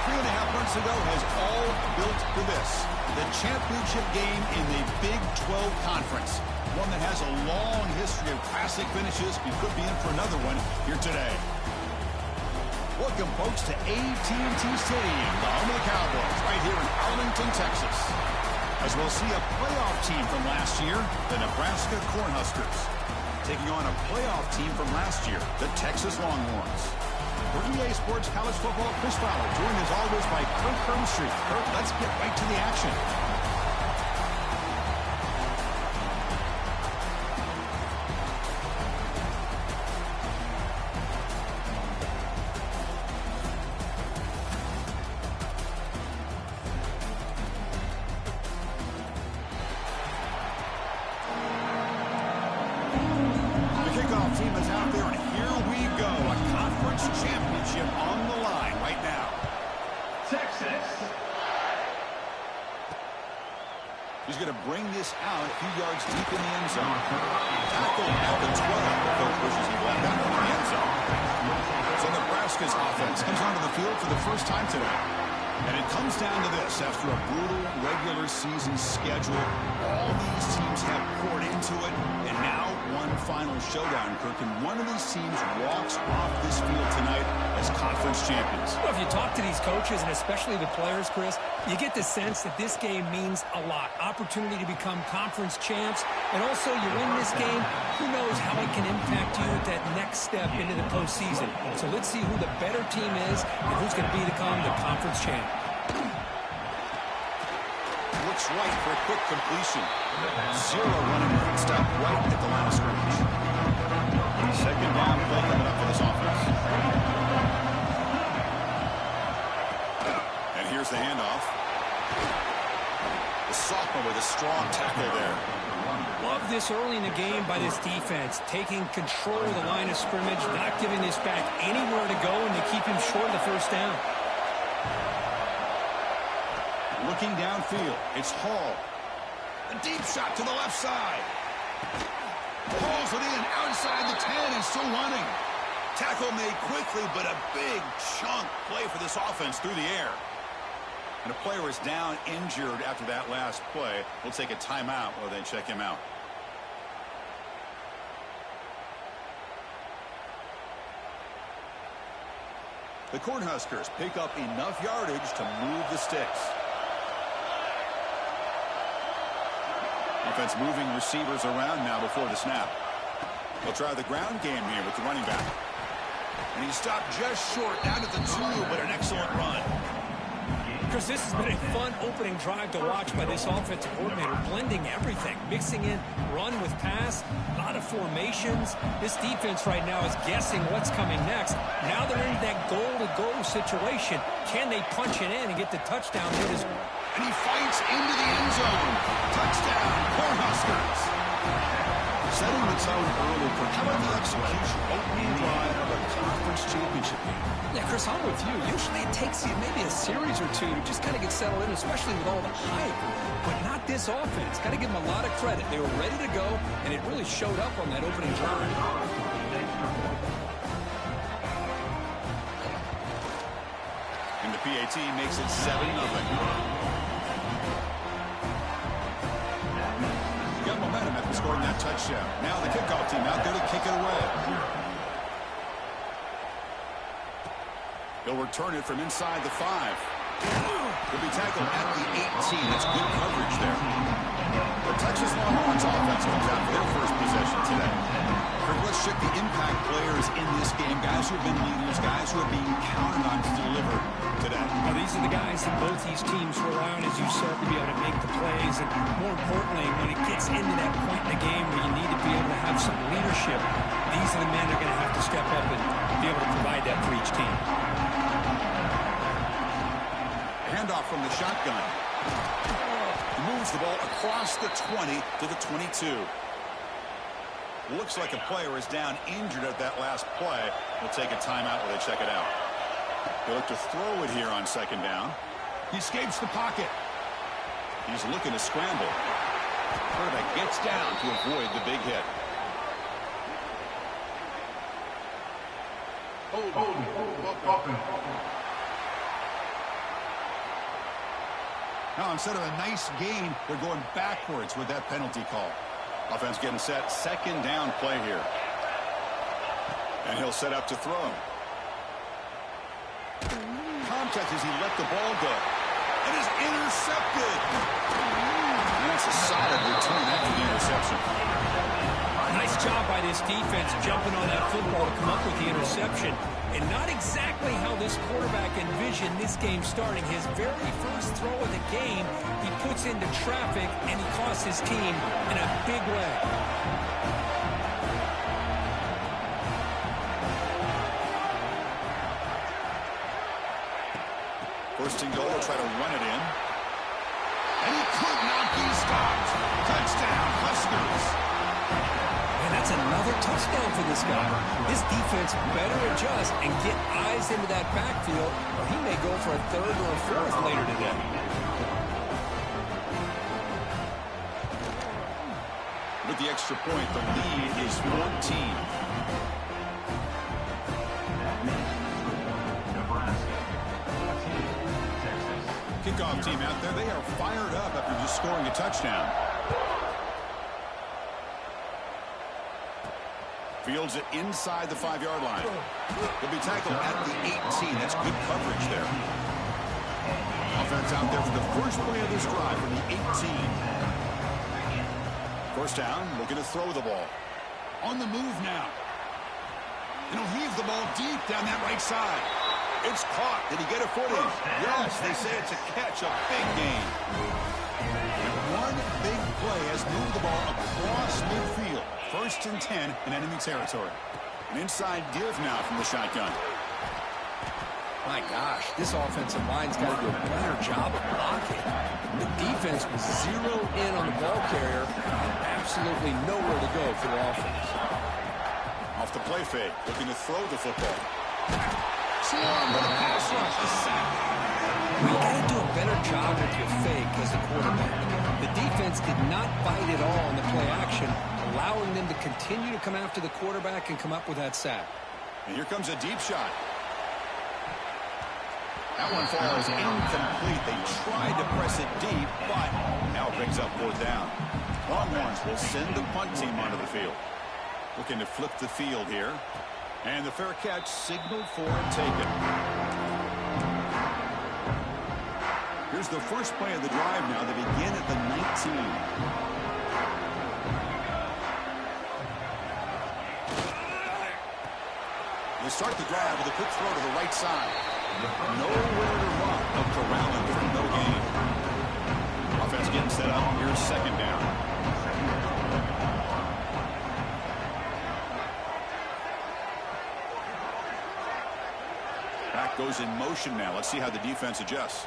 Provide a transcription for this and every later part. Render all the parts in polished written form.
3.5 months ago has all built for this. The championship game in the Big 12 Conference. One that has a long history of classic finishes. We could be in for another one here today. Welcome, folks, to AT&T Stadium, the home of the Cowboys, right here in Arlington, Texas. As we'll see a playoff team from last year, the Nebraska Cornhuskers, taking on a playoff team from last year, the Texas Longhorns. For EA Sports College Football, Chris Fowler, joined as always by Kirk Herbstreit. Kirk, let's get right to the action. Team is out there, and here we go. A conference championship on the line right now. Texas. He's going to bring this out a few yards deep in the end zone. Tackle at the 12. The coach wishes he left out in the end zone. So Nebraska's offense comes onto the field for the first time today. And it comes down to this. After a brutal regular season schedule, all these teams have poured into it, and now one final showdown, Kirk, and one of these teams walks off this field tonight as conference champions. Well, if you talk to these coaches, and especially the players, Chris, you get the sense that this game means a lot. Opportunity to become conference champs, and also you win this game, who knows how it can impact you at that next step into the postseason. So let's see who the better team is and who's going to become the conference champ. Looks right for a quick completion. Zero running quick stop right at the line of scrimmage. Second down play coming up for this offense. And here's the handoff. The sophomore with a strong tackle there. Love this early in the game by this defense, taking control of the line of scrimmage, not giving this back anywhere to go, and to keep him short of the first down. Looking downfield, it's Hall. A deep shot to the left side. Hauls it in outside the 10 and still running. Tackle made quickly, but a big chunk play for this offense through the air. And a player is down injured after that last play. We'll take a timeout while they check him out. The Cornhuskers pick up enough yardage to move the sticks. Defense moving receivers around now before the snap. They'll try the ground game here with the running back. And he stopped just short down at the 2, but an excellent run. Chris, this has been a fun opening drive to watch by this offensive coordinator, blending everything, mixing in run with pass, a lot of formations. This defense right now is guessing what's coming next. Now they're in that goal-to-goal situation. Can they punch it in and get the touchdown hit as well? And he fights into the end zone. Touchdown, Cornhuskers. Setting the tone early for how about the execution? Opening drive of a conference championship game. Yeah, Chris, I'm with you. Usually it takes you maybe a series or two to just kind of get settled in, especially with all the hype. But not this offense. Got to give them a lot of credit. They were ready to go, and it really showed up on that opening drive. And the PAT makes it 7-0. Got momentum after scoring that touchdown. Now the kickoff team out there to kick it away. He'll return it from inside the 5. He'll be tackled at the 18. That's good coverage there. The Texas Longhorns offense comes out for their first possession today. Let's check the impact players in this game. Guys who have been leaders, guys who are being counted on to deliver today. Now, these are the guys that both these teams rely on, as you said, to be able to make the plays. And more importantly, when it gets into that point in the game where you need to be able to have some leadership, these are the men that are going to have to step up and be able to provide that for each team. Handoff from the shotgun. He moves the ball across the 20 to the 22. Looks like a player is down injured at that last play. We'll take a timeout while they check it out. They look to throw it here on second down. He escapes the pocket. He's looking to scramble. Quarterback gets down to avoid the big hit. Now, instead of a nice gain, they're going backwards with that penalty call. Offense getting set. Second down play here. And he'll set up to throw. Contact as he let the ball go. It is intercepted. And that's a solid return after the interception. Nice job by this defense jumping on that football to come up with the interception. And not exactly how this quarterback envisioned this game starting. His very first throw of the game, he puts into traffic, and he costs his team in a big way. First and goal, try to run it in. And he could not be stopped. Touchdown, Huskers. And that's another touchdown for this guy. This defense better adjust and get eyes into that backfield, or he may go for a third or a fourth later today. With the extra point, the lead is 14. Kickoff team out there, they are fired up after just scoring a touchdown. Fields it inside the 5-yard line. He'll be tackled at the 18. That's good coverage there. Offense out there for the first play of this drive from the 18. First down, looking to throw the ball. On the move now. And he'll heave the ball deep down that right side. It's caught. Did he get a footing? Yes, they say it's a catch, a big gain. And one big play has moved the ball across midfield. First and 10 in enemy territory. An inside give now from the shotgun. My gosh, this offensive line's got to do a better job of blocking. The defense was zeroed in on the ball carrier and absolutely nowhere to go for the offense. Off the play fake, looking to throw the football. Swarm with a pass rush, the sack. You got to do a better job with your fake as a quarterback. The defense did not bite at all on the play action, allowing them to continue to come after the quarterback and come up with that sack. And here comes a deep shot. That one falls incomplete. They tried to press it deep, but now it brings up fourth down. Longhorns will send the punt team onto the field. Looking to flip the field here. And the fair catch signaled for and taken. Here's the first play of the drive now. They begin at the 19. They start the drive with a quick throw to the right side. Nowhere to run. Up to Rowland for no gain. Offense getting set up. Here's second down. Back goes in motion now. Let's see how the defense adjusts.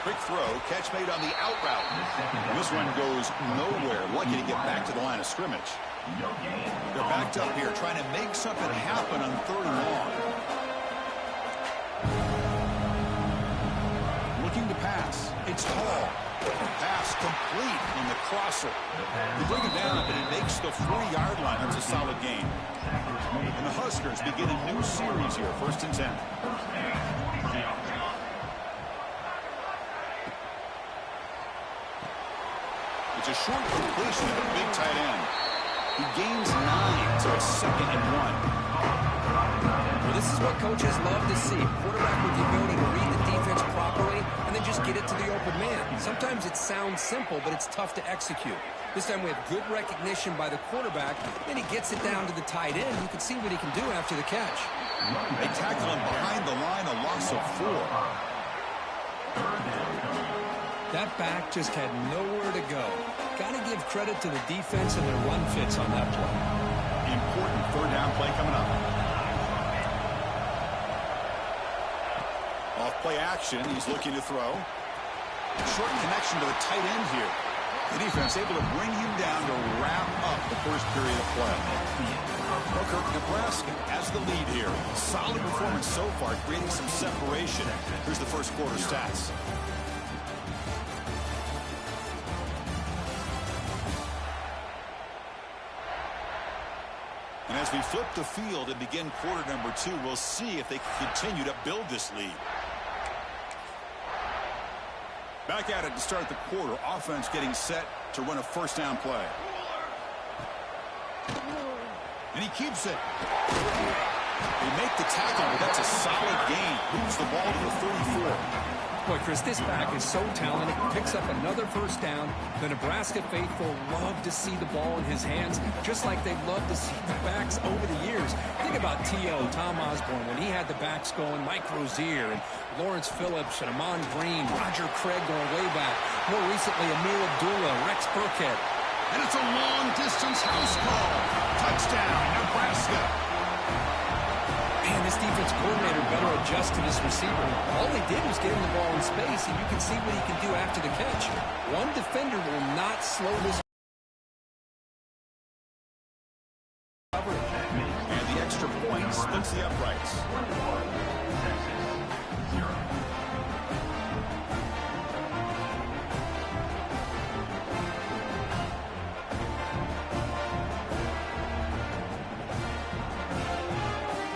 Quick throw. Catch made on the out route. And this one goes nowhere. Lucky to get back to the line of scrimmage. They're backed up here trying to make something happen on third and long. Looking to pass. It's tall. Pass complete on the crosser. They bring it down, but it makes the 40-yard line. That's a solid gain. And the Huskers begin a new series here, first and 10. It's a short completion to the big tight end. He gains 9, so it's second and 1. Well, this is what coaches love to see. Quarterback with the ability to read the defense properly and then just get it to the open man. Sometimes it sounds simple, but it's tough to execute. This time we have good recognition by the quarterback. Then he gets it down to the tight end. You can see what he can do after the catch. They tackle him behind the line, a loss of 4. That back just had nowhere to go. Got to give credit to the defense and their run fits on that play. Important third down play coming up. Off play action, he's looking to throw. Short connection to the tight end here. The defense able to bring him down to wrap up the first period of play. Hooker, Nebraska has the lead here. Solid performance so far, creating some separation. Here's the first quarter stats. And as we flip the field and begin quarter number 2, we'll see if they can continue to build this lead. Back at it to start the quarter. Offense getting set to run a first down play. And he keeps it. They make the tackle, but that's a solid gain. Moves the ball to the 34. Boy, Chris, this back is so talented. Picks up another first down. The Nebraska faithful love to see the ball in his hands, just like they love to see the backs over the years. Think about T.O., Tom Osborne, when he had the backs going, Mike Rozier and Lawrence Phillips and Amon Green, Roger Craig going way back. More recently, Amir Abdullah, Rex Burkhead. And it's a long-distance house call. Touchdown, Nebraska. Man, this defense coordinator better adjust to this receiver. All he did was get him the ball in space, and you can see what he can do after the catch. One defender will not slow this coverage. And the extra point splits the uprights.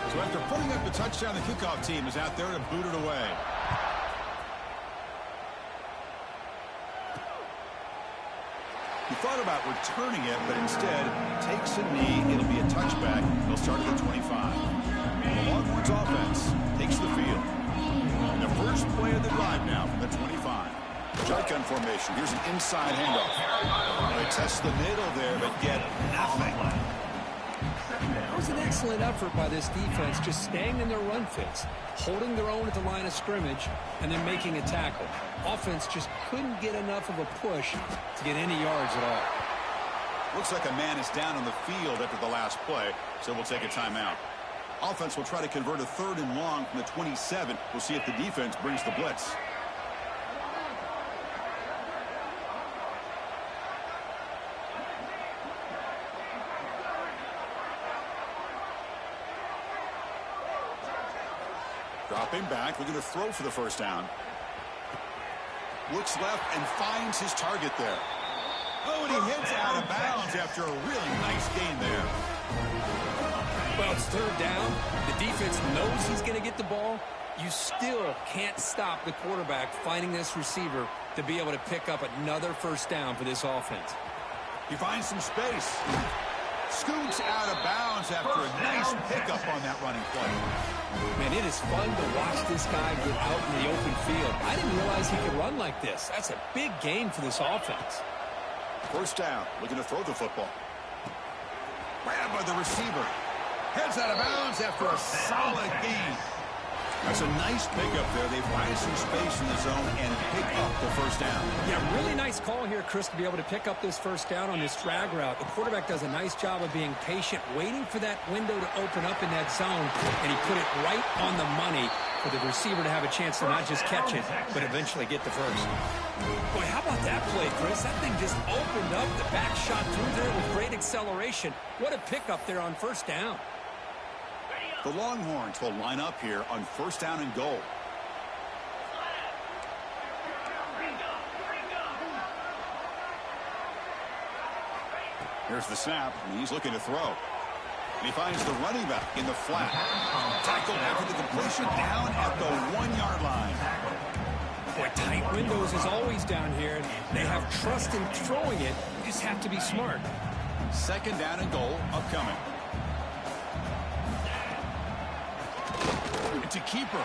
So after putting up the touchdown, the kickoff team is out there to boot it away. He thought about returning it, but instead takes a knee. It'll be a touchback. He'll start at the 25. The Longhorns offense takes the field. And the first play of the drive now from the 25. Shotgun formation. Here's an inside handoff. They test the middle there, but get nothing. It was an excellent effort by this defense, just staying in their run fits, holding their own at the line of scrimmage, and then making a tackle. Offense just couldn't get enough of a push to get any yards at all. Looks like a man is down on the field after the last play, so we'll take a timeout. Offense will try to convert a 3rd and long from the 27. We'll see if the defense brings the blitz. Dropping back, looking to throw for the first down. Looks left and finds his target there. Oh, and he hits out of bounds after a really nice gain there. Well, it's 3rd down. The defense knows he's going to get the ball. You still can't stop the quarterback finding this receiver to be able to pick up another first down for this offense. He finds some space. Scoots out of bounds after a nice pickup on that running play. Man, it is fun to watch this guy get out in the open field. I didn't realize he could run like this. That's a big gain for this offense. First down, looking to throw the football. Grabbed by the receiver. Heads out of bounds after a solid gain. That's a nice pickup there. They find some space in the zone and pick up the first down. Yeah, really nice call here, Chris, to be able to pick up this first down on this drag route. The quarterback does a nice job of being patient, waiting for that window to open up in that zone, and he put it right on the money for the receiver to have a chance to not just catch it, but eventually get the first. Boy, how about that play, Chris? That thing just opened up. The back shot through there with great acceleration. What a pickup there on first down. The Longhorns will line up here on first down and goal. Here's the snap, and he's looking to throw. And he finds the running back in the flat. Tackled after the completion down at the 1-yard line. Boy, tight windows is always down here. They have trust in throwing it. You just have to be smart. Second down and goal upcoming. It's a keeper.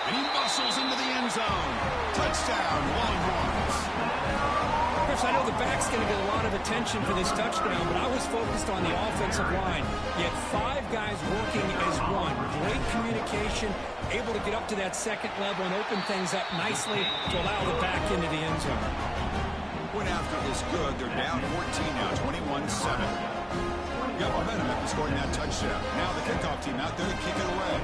And he muscles into the end zone. Touchdown, Longhorns. Chris, I know the back's going to get a lot of attention for this touchdown, but I was focused on the offensive line. You had 5 guys working as one. Great communication, able to get up to that second level and open things up nicely to allow the back into the end zone. Went after is good. They're down 14 now, 21-7. Got momentum after scoring that touchdown. Now the kickoff team out there to kick it away.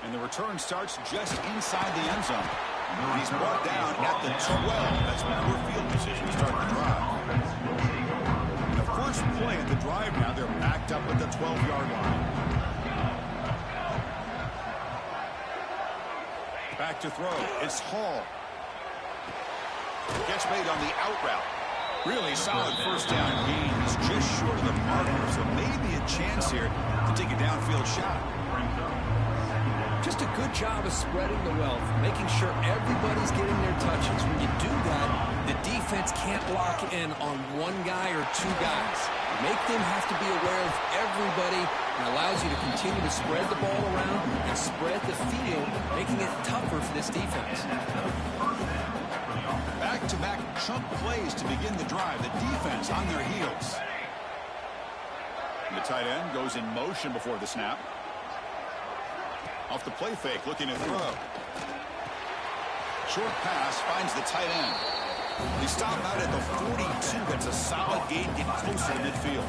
And the return starts just inside the end zone. And he's brought down at the 12. That's poor field position to start the drive. And the first play at the drive now, they're backed up at the 12-yard line. Back to throw. It's Hall. Gets made on the out route. Really solid first down gain. He's just short of the marker, so maybe a chance here to take a downfield shot. Just a good job of spreading the wealth, making sure everybody's getting their touches. When you do that, the defense can't lock in on one guy or two guys. Make them have to be aware of everybody and allows you to continue to spread the ball around and spread the field, making it tougher for this defense. Back-to-back chunk plays to begin the drive. The defense on their heels. And the tight end goes in motion before the snap. Off the play fake, looking to throw. Short pass finds the tight end. They stop out at the 42. That's a solid gain, getting closer to midfield.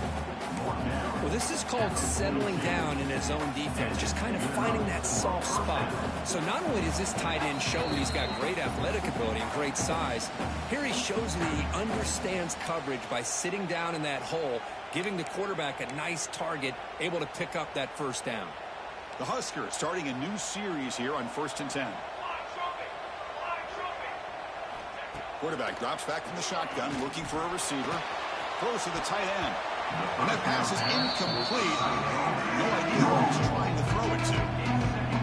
Well, this is called settling down in his own defense, just kind of finding that soft spot. So not only does this tight end show that he's got great athletic ability and great size, here he shows that he understands coverage by sitting down in that hole, giving the quarterback a nice target, able to pick up that first down. The Huskers starting a new series here on 1st and 10. Quarterback drops back from the shotgun, looking for a receiver. Throws to the tight end. And that pass is incomplete. No idea who he's trying to throw it to.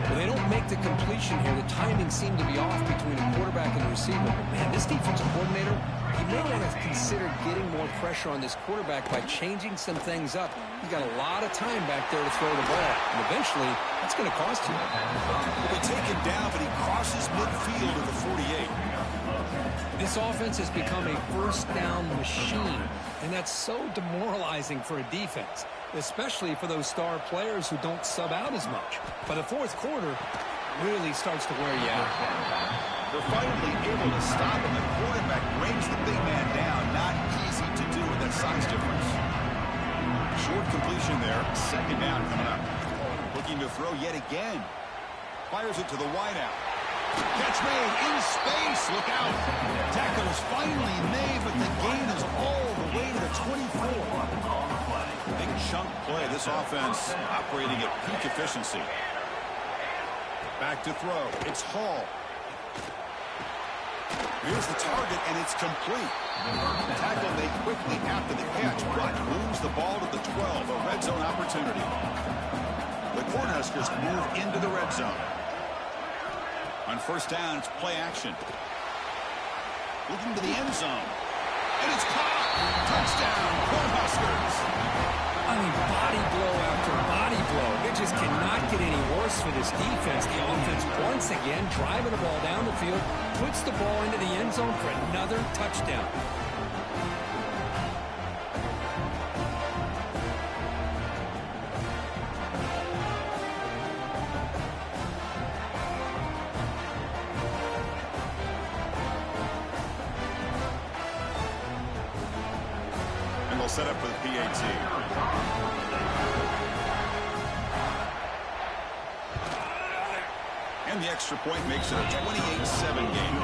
Well, they don't make the completion here. The timing seemed to be off between a quarterback and a receiver. But, man, this defensive coordinator, he may want to consider getting more pressure on this quarterback by changing some things up. He's got a lot of time back there to throw the ball. And eventually, that's going to cost you. He'll be taken down, but he crosses midfield at the 48. This offense has become a first down machine, and that's so demoralizing for a defense, especially for those star players who don't sub out as much. By the fourth quarter, really starts to wear you out. They're finally able to stop him. The quarterback brings the big man down. Not easy to do with that size difference. Short completion there. Second down coming up. Looking to throw yet again. Fires it to the wideout. Catch made in space. Look out. Tackle is finally made, but the gain is all the way to the 24. Big chunk play. This offense operating at peak efficiency. Back to throw. It's Hall. Here's the target, and it's complete. Tackle made quickly after the catch, but moves the ball to the 12. A red zone opportunity. The Cornhuskers move into the red zone. On first down, it's play action. Looking to the end zone. And it's caught. Touchdown, Cornhuskers. I mean, body blow after body blow. It just cannot get any worse for this defense. The offense once again driving the ball down the field, puts the ball into the end zone for another touchdown. Set up for the PAT. And the extra point makes it a 28-7 game.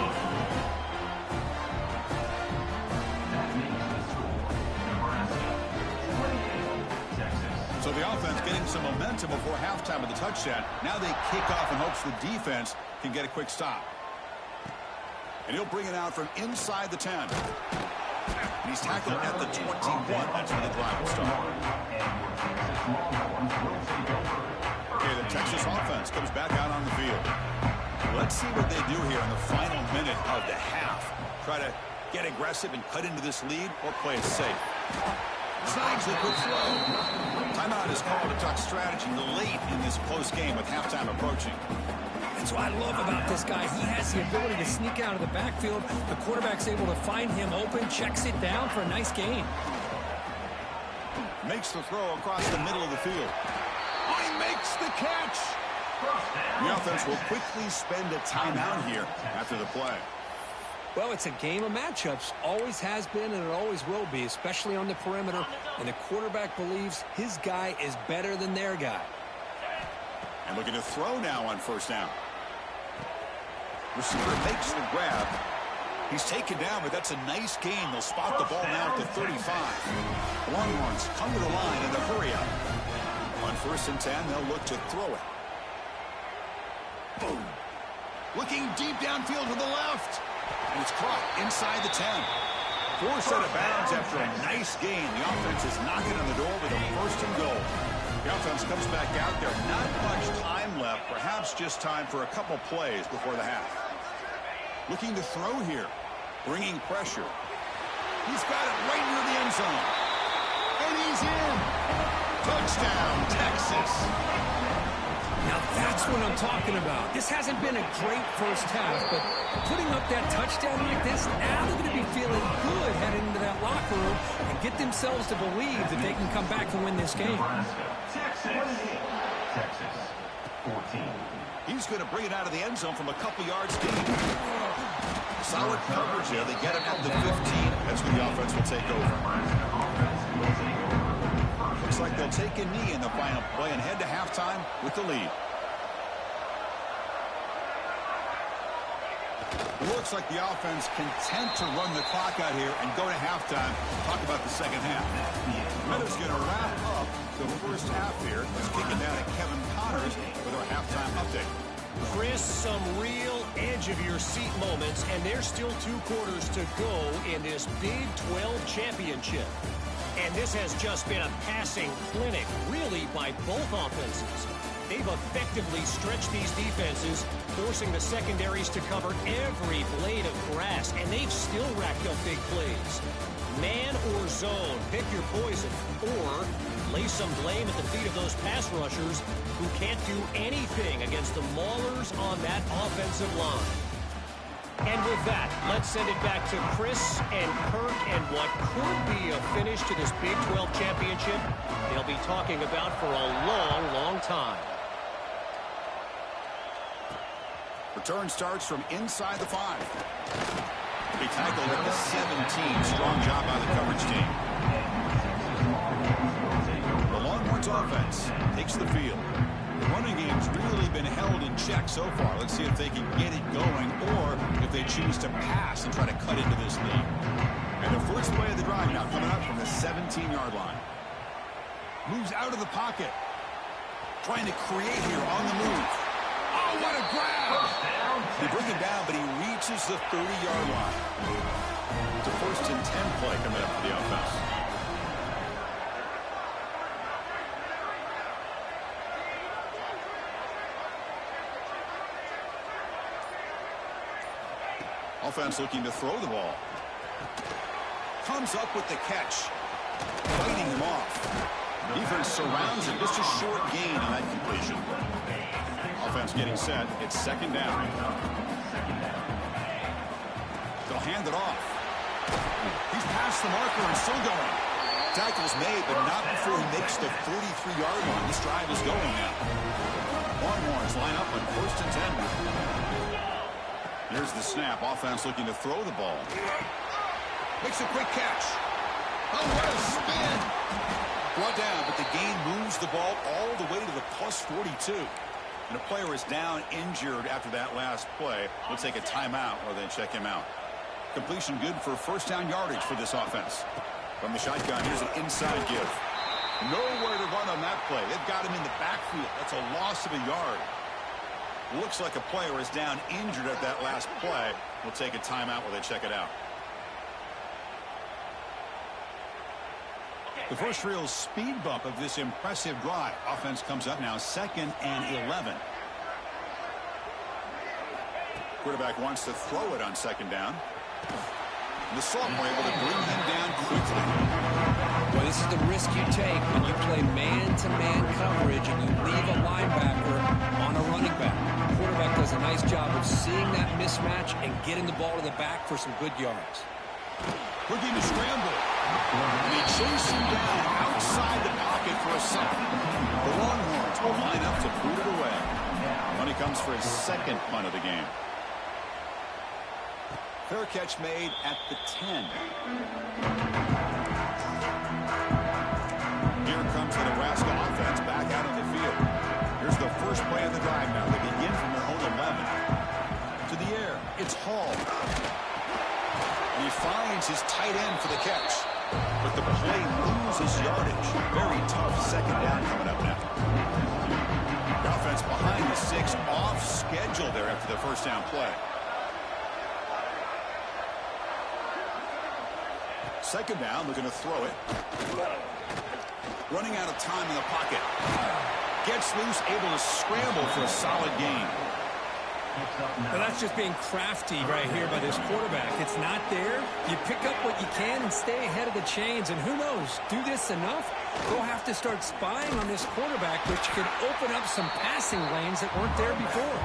So the offense getting some momentum before halftime of the touchdown. Now they kick off in hopes the defense can get a quick stop. And he'll bring it out from inside the 10. And he's tackled at the 21. That's where the drive will start. Okay, the Texas offense comes back out on the field. Let's see what they do here in the final minute of the half. Try to get aggressive and cut into this lead, or play it safe. Snags the quick throw. Timeout is called to talk strategy late in this close game with halftime approaching. That's what I love about this guy. He has the ability to sneak out of the backfield. The quarterback's able to find him open, checks it down for a nice gain. Makes the throw across the middle of the field. Oh, he makes the catch. The offense will quickly spend a timeout here after the play. Well, it's a game of matchups. Always has been, and it always will be, especially on the perimeter. And the quarterback believes his guy is better than their guy. And looking to throw now on first down. Receiver makes the grab. He's taken down, but that's a nice gain. They'll spot the ball now at the 35. Longhorns come to the line in the hurry up. On 1st and 10, they'll look to throw it. Boom. Looking deep downfield to the left. It's caught inside the 10. Forced out of bounds after a nice gain. The offense is knocking on the door with a first and goal. The offense comes back out there. Not much time left. Perhaps just time for a couple plays before the half. Looking to throw here. Bringing pressure. He's got it right near the end zone. And he's in. Touchdown, Texas. Now that's what I'm talking about. This hasn't been a great first half, but putting up that touchdown like this, now they're going to be feeling good heading into that locker room and get themselves to believe that they can come back and win this game. Texas 14. He's going to bring it out of the end zone from a couple yards deep. Solid coverage there. They get it up to 15. That's when the offense will take over. Looks like they'll take a knee in the final play and head to halftime with the lead. Looks like the offense content to run the clock out here and go to halftime. Talk about the second half. Weather's going to wrap up the first half here. Let's kick it down to Kevin Connors with our halftime update. Chris, some real edge-of-your-seat moments, and there's still 2 quarters to go in this Big 12 championship. And this has just been a passing clinic, really, by both offenses. They've effectively stretched these defenses, forcing the secondaries to cover every blade of grass, and they've still racked up big plays. Man or zone, pick your poison, or lay some blame at the feet of those pass rushers who can't do anything against the maulers on that offensive line. And with that, let's send it back to Chris and Kirk and what could be a finish to this Big 12 championship they'll be talking about for a long, long time. Return starts from inside the 5. He tackled at the 17. Strong job by the coverage team. The Longhorns offense takes the field. The running game's really been held in check so far. Let's see if they can get it going or if they choose to pass and try to cut into this lead. And the first play of the drive now coming up from the 17-yard line. Moves out of the pocket. Trying to create here on the move. Oh, what a grab! They bring him down, but he reaches the 30-yard line. It's a 1st and 10 play coming up for the offense. Offense looking to throw the ball. Comes up with the catch. Fighting him off. Defense surrounds him. Just a short gain on that completion. Offense getting set. It's 2nd down. They'll hand it off. He's past the marker and still going. Tackle's made, but not before he makes the 33-yard line. This drive is going now. Longhorns line up on 1st and 10 now. Here's the snap. Offense looking to throw the ball. Makes a quick catch. Oh, what a spin. Brought down, but the gain moves the ball all the way to the plus 42. And a player is down injured after that last play. We'll take a timeout while they check him out. Completion good for 1st down yardage for this offense. From the shotgun, here's an inside give. Nowhere to run on that play. They've got him in the backfield. That's a loss of a yard. Looks like a player is down injured at that last play. We'll take a timeout while they check it out. The first real speed bump of this impressive drive. Offense comes up now 2nd and 11. Quarterback wants to throw it on 2nd down. The sophomore able to bring him down quickly. Well, this is the risk you take when you play man-to-man coverage and you leave a linebacker on a running back. The quarterback does a nice job of seeing that mismatch and getting the ball to the back for some good yards. Looking to scramble. And he chases him down outside the pocket for a sack. The Longhorns will line up to boot it away. Money comes for his 2nd punt of the game. Fair catch made at the 10. Here comes the Nebraska offense back out on the field. Here's the first play of the drive now. They begin from their own 11. To the air. It's Hall. And he finds his tight end for the catch. But the play loses yardage. Very tough 2nd down coming up now. The offense behind the 6, off schedule there after the 1st down play. Second down, looking to throw it. Running out of time in the pocket. Gets loose, able to scramble for a solid gain. Well, that's just being crafty right here by this quarterback. It's not there. You pick up what you can and stay ahead of the chains. And who knows, do this enough, they'll have to start spying on this quarterback, which could open up some passing lanes that weren't there before.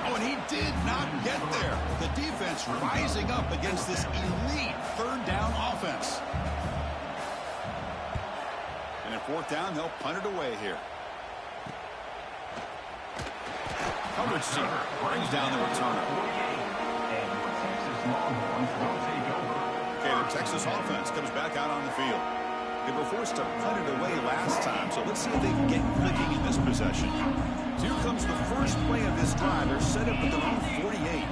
Oh, and he did not get there. The defense rising up against this elite third down offense. And at fourth down, they'll punt it away here. Coverage team brings down the returner. Okay, the Texas offense comes back out on the field. They were forced to punt it away last time, so let's see if they can get clicking in this possession. So here comes the first play of this drive. They're set up at their own 48.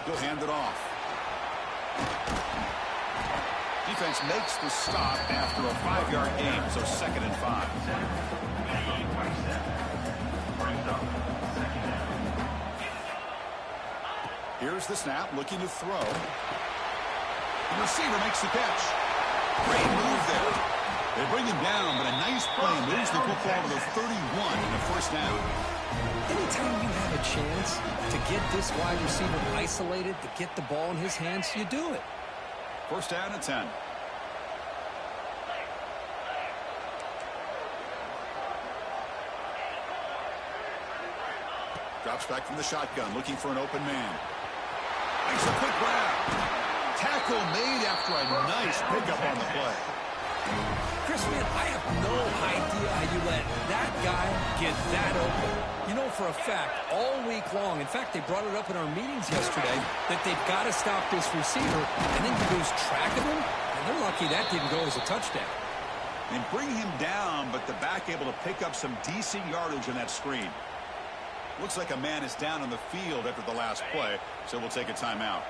He'll hand it off. Defense makes the stop after a 5-yard gain, so 2nd and 5. Here's the snap, looking to throw. The receiver makes the catch. Great move there. They bring him down, but a nice play moves the football to the 31 in the first down. Anytime you have a chance to get this wide receiver isolated, to get the ball in his hands, you do it. First down and 10. Drops back from the shotgun, looking for an open man. Makes a quick grab. Tackle made after a nice pickup on the play. Chris, man, I have no idea how you let that guy get that open. You know for a fact, all week long, in fact, they brought it up in our meetings yesterday, that they've got to stop this receiver, and then you lose track of him, and they're lucky that didn't go as a touchdown. And bring him down, but the back able to pick up some decent yardage in that screen. Looks like a man is down on the field after the last play, so we'll take a timeout.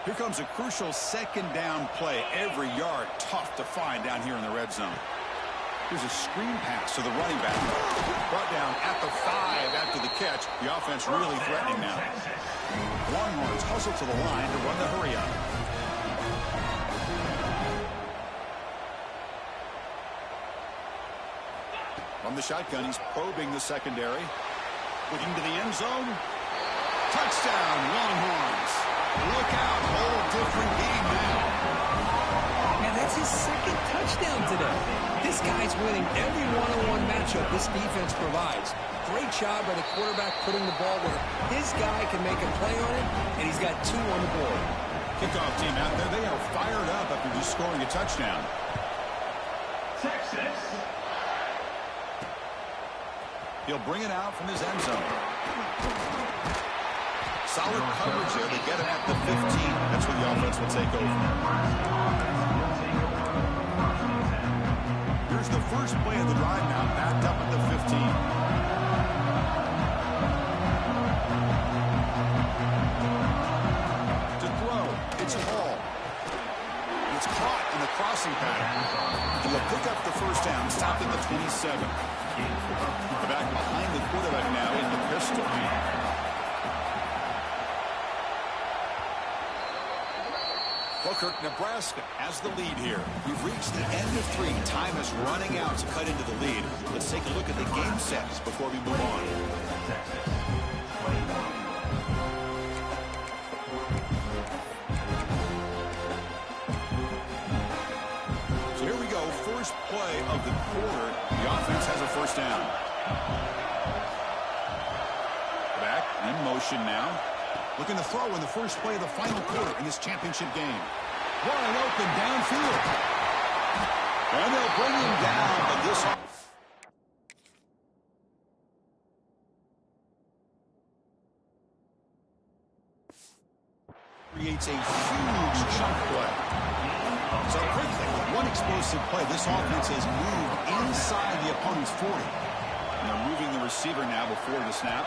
Here comes a crucial second down play. Every yard tough to find down here in the red zone. Here's a screen pass to the running back. Brought down at the 5 after the catch. The offense really threatening now. Longhorns hustle to the line to run the hurry up. From the shotgun, he's probing the secondary. Looking to the end zone. Touchdown, Longhorns. Look out, whole different game now. And that's his second touchdown today. This guy's winning every one-on-one matchup this defense provides. Great job by the quarterback putting the ball where his guy can make a play on it, and he's got 2 on the board. Kickoff team out there, they are fired up after just scoring a touchdown. Texas. He'll bring it out from his end zone. Solid coverage there to get him at the 15. That's where the offense will take over. Here's the first play of the drive now, backed up at the 15. To throw, it's Hall. It's caught in the crossing pattern. And they'll pick up the first down, stopped at the 27. The back behind the quarterback now in the pistol. Falkirk, Nebraska has the lead here. We've reached the end of 3. Time is running out to cut into the lead. Let's take a look at the game sets before we move on. So here we go. First play of the quarter. The offense has a first down. Back in motion now. Looking to throw in the first play of the final quarter in this championship game. Wide open downfield. And they'll bring him down, but this creates a huge chunk play. So quickly, with one explosive play, this offense has moved inside the opponent's 40. And they're moving the receiver now before the snap.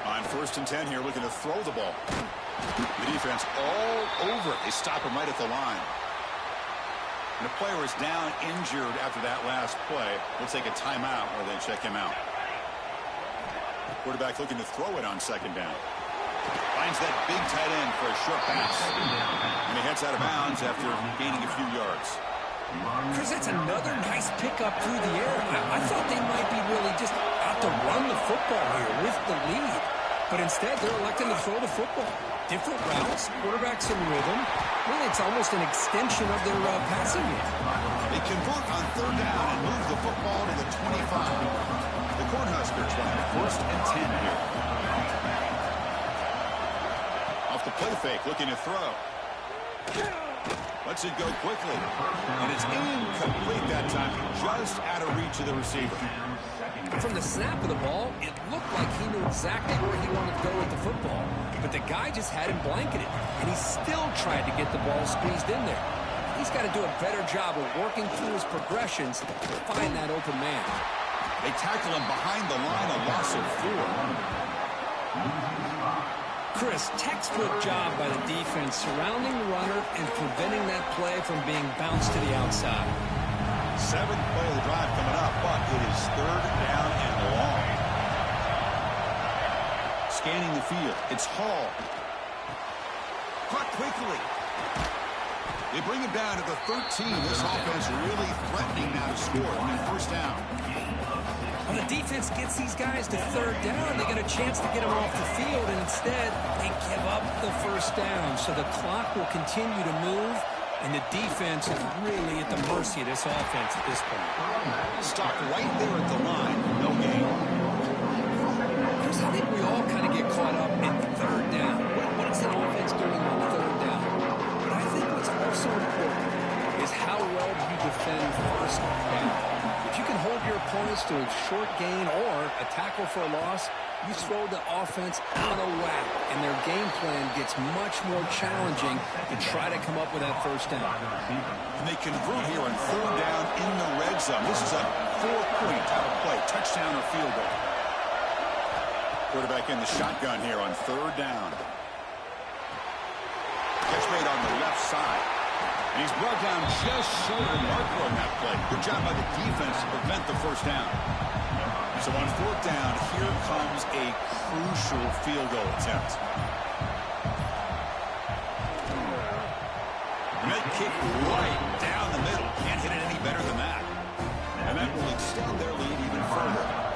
On 1st and 10 here, looking to throw the ball. The defense all over it. They stop him right at the line. And the player is down injured after that last play. We'll take a timeout while they check him out. Quarterback looking to throw it on 2nd down. Finds that big tight end for a short pass. And he heads out of bounds after gaining a few yards. Chris, that's another nice pickup through the air. I thought they might be really just out to run the football here with the lead. But instead, they're electing to throw the football. Different routes, quarterbacks in rhythm. Really, it's almost an extension of their passing game. They convert on third down and move the football to the 25. The Cornhuskers want the 1st and 10 here. Off the play fake, looking to throw. Lets it go quickly. And it's incomplete that time. Just out of reach of the receiver. From the snap of the ball, it looked like he knew exactly where he wanted to go with the football. But the guy just had him blanketed. And he still tried to get the ball squeezed in there. He's got to do a better job of working through his progressions to find that open man. They tackle him behind the line, a loss of 4. Chris, textbook job by the defense surrounding the runner and preventing that play from being bounced to the outside. 7th play of the drive coming up, but it is 3rd down and long. Scanning the field, it's Hall. Caught quickly. They bring him down to the 13. This offense really threatening now to score. I mean, 1st down. When the defense gets these guys to 3rd down, they get a chance to get them off the field, and instead they give up the 1st down. So the clock will continue to move, and the defense is really at the mercy of this offense at this point. Stock right there at the line. No gain. Chris, I think we all kind of get caught up in 3rd down. What is the offense doing on 3rd down? But I think what's also important is how well do you defend 1st down. If you can hold your opponents to a short gain or a tackle for a loss, you throw the offense out of whack, and their game plan gets much more challenging to try to come up with that 1st down. And they convert here on 3rd down in the red zone. This is a 4-point play, touchdown or field goal. Quarterback in the shotgun here on 3rd down. Catch made on the left side. And he's brought down just short of the marker on that play. Good job by the defense to prevent the 1st down. So on 4th down, here comes a crucial field goal attempt. And that kick right down the middle. Can't hit it any better than that. And that will extend their lead even further.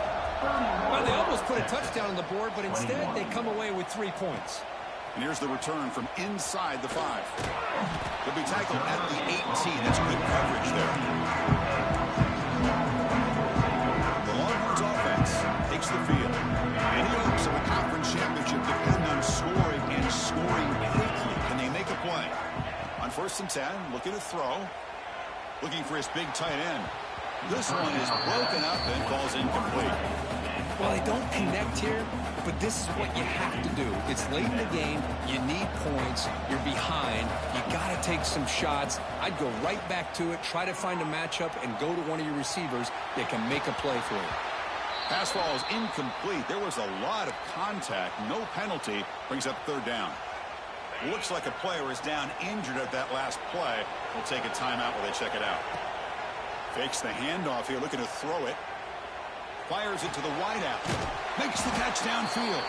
Well, they almost put a touchdown on the board, but instead they come away with 3 points. And here's the return from inside the 5. He'll be tackled at the 18. That's good coverage there. The Longhorns offense takes the field. Any hopes of a conference championship depend on scoring and scoring quickly. Can they make a play? On 1st and 10, looking to throw. Looking for his big tight end. This one is broken up and falls incomplete. Well, they don't connect here, but this is what you have to do. It's late in the game. You need points. You're behind. You got to take some shots. I'd go right back to it, try to find a matchup, and go to one of your receivers that can make a play for you. Pass ball is incomplete. There was a lot of contact. No penalty. Brings up 3rd down. Looks like a player is down injured at that last play. We'll take a timeout while they check it out. Fakes the handoff here, looking to throw it. Fires it to the wideout. Makes the catch downfield.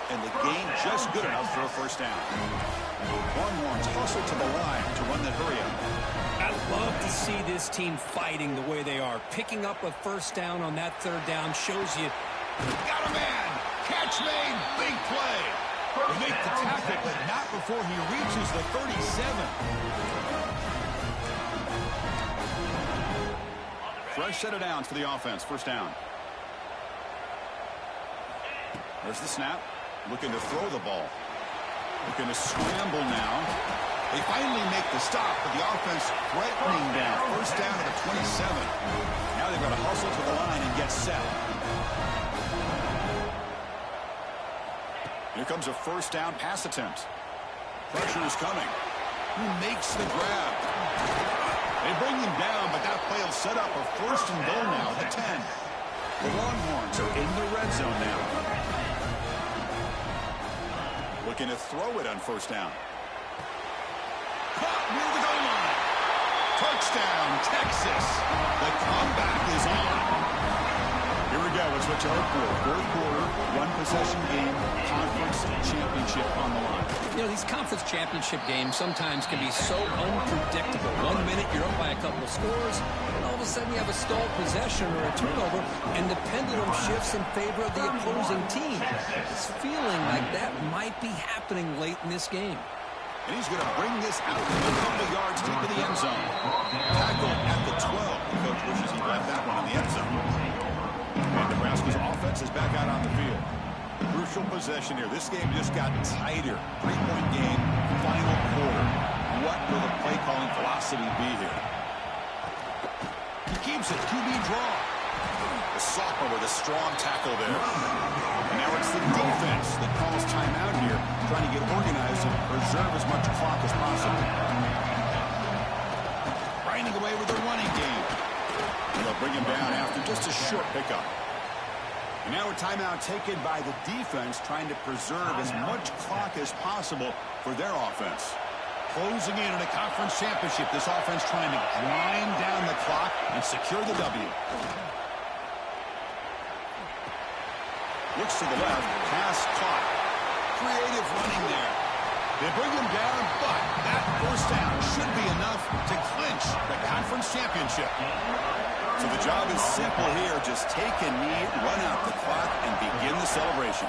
And the gain just good enough for a 1st down. Longhorns hustle to the line to run the hurry-up. I love to see this team fighting the way they are. Picking up a 1st down on that 3rd down shows you. Got a man. Catch made. Big play. They make the tackle, but not before he reaches the 37. Fresh set of downs for the offense. 1st down. There's the snap. Looking to throw the ball. Looking to scramble now. They finally make the stop, but the offense threatening down. 1st down to the 27. Now they've got to hustle to the line and get set. Here comes a 1st down pass attempt. Pressure is coming. Who makes the grab? They bring him down, but that play will set up a 1st and goal now at the 10. The Longhorns are in the red zone now. Looking to throw it on 1st down. Caught near the goal line. Touchdown, Texas. The comeback is on. Here we go. It's what you hope for. 4th quarter, 1-possession game, conference championship on the line. You know, these conference championship games sometimes can be so unpredictable. 1 minute you're up by a couple of scores, and all of a sudden you have a stalled possession or a turnover, and the pendulum shifts in favor of the opposing team. It's feeling like that might be happening late in this game. And he's going to bring this out a couple of yards deep in the end zone. Tackle at the 12. The coach wishes he grabbed that one in the end zone. And Nebraska's offense is back out on the field. Crucial possession here. This game just got tighter. 3-point game, final quarter. What will the play calling philosophy be here? He keeps it. QB draw. The sophomore with a strong tackle there. And now it's the defense that calls timeout here, trying to get organized and preserve as much clock as possible. Grinding away with the running game. And they'll bring him down after just a short pickup. And now a timeout taken by the defense, trying to preserve as much clock as possible for their offense. Closing in on a conference championship, this offense trying to grind down the clock and secure the W. Looks to the left, pass caught. Creative running there. They bring him down, but that first down should be enough to clinch the conference championship. So the job is simple here. Just take a knee, run out the clock, and begin the celebration.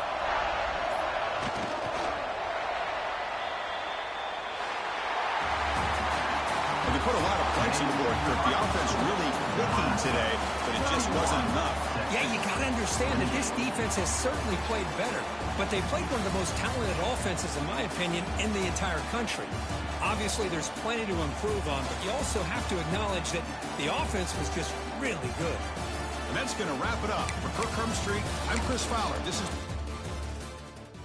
They put a lot of points on the board, Kirk. The offense really clicking today, but it just wasn't enough. Yeah, you got to understand that this defense has certainly played better, but they played one of the most talented offenses, in my opinion, in the entire country. Obviously, there's plenty to improve on, but you also have to acknowledge that the offense was just really good. And that's going to wrap it up. For Kirk Street, I'm Chris Fowler. This is